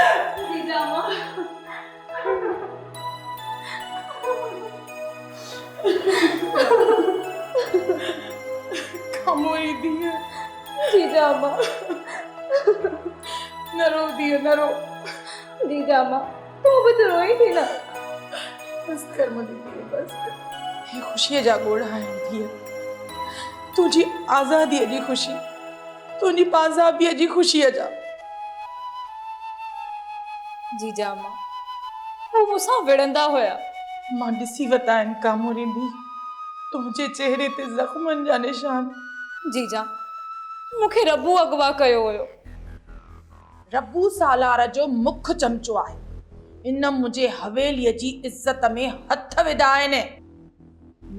जीजा अम्मा खामोरी दिया जीजा अम्मा न रो दिया न रो। जीजा अम्मा तू भी तो रोई थी ना। बस कर मुझे दिए बस कर। ये खुशी जा गोड़ा है दिए तुझी आजादी जी खुशी तुझी पाजाबी जी खुशी जा। जीजा अम्मा वो मुसां विड़ंदा हुया। मां ॾिसी वता आहिनि कामोरी दी तुंहिंजे चेहरे ते ज़ख़्मनि जा निशान। जीजा मूंखे रबू अगवा कयो हुयो। रबू सालार जो मुख चमचो आहे। इन मुंहिंजे हवेलीअ जी इज़त में हथ विधा आहिनि।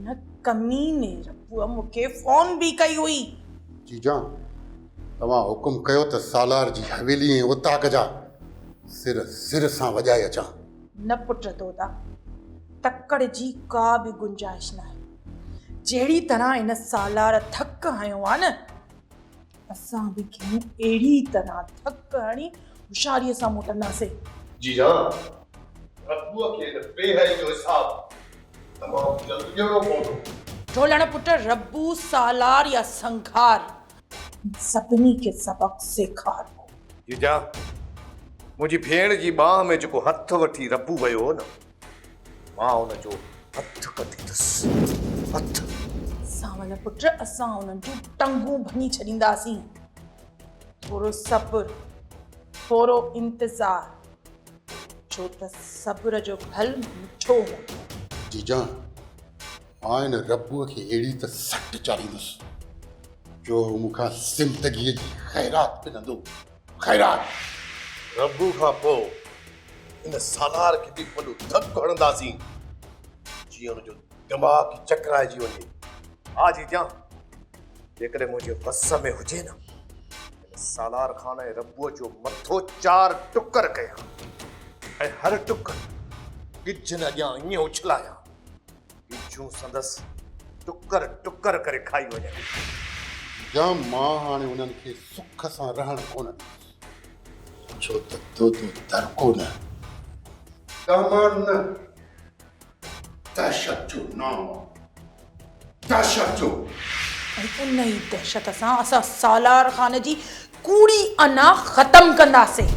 न कमीने रबूअ मूंखे फोन भी कई हुई। जीजा तव्हां हुकुम कयो त सालार जी हवेली ऐं उताक जा सिर सिर सां वॼाए अचां। न पुट दोदा तकड़ जी का भी गुंजाइश न आहे। जहिड़ी तरह इन सालार थक हयो आहे न असां भी खेनि अहिड़ी तरह थक हणी होशियारीअ सां मोटंदासीं। जीजा रबूअ खे बेहई जो हिसाब तमामु जल्द ॾियणो पवंदो। ढोलण पुट रबू सालार या संघार सभिनी खे सबक सेखार। जीजा मुंहिंजी भेण जी बाह में जेको हथ वठी रबू वियो हो न मां हुनजो हथ कटींदुसि हथ। सावल पुट असां उन्हनि जूं टंगूं भञी छॾींदासीं। थोरो सब्र थोरो इंतज़ार छो त सब्र जो फल मिठो हूंदो। जीजा मां हिन रबूअ खे अहिड़ी त सट चाढ़ींदुसि जो मूंखां ज़िंदगीअ जी ख़ैरात पिनंदो। ख़ैरात रबू खां पोइ इन सालार खे बि वॾो धक हणंदासीं जीअं हुनजो दिमाग़ चकराइजी वञे। हा जीजा जेकॾहिं मुंहिंजे वस में हुजे न इन सालार खान ऐं रबूअ जो मथो 4 टुकर कयां ऐं हर टुकर गिजनि अॻियां ईअं उछलायां गिजूं संदसि टुकर टुकर करे खाई वञनि। जा मां हाणे उन्हनि खे सुख सां रहण कोन ॾींदुसि छो त तो दरको न तमान न दहशत जो नाम दहशत जो। ऐं उन ई दहशत सां असां सालार खान जी कूड़ी अना ख़त्म कंदासीं।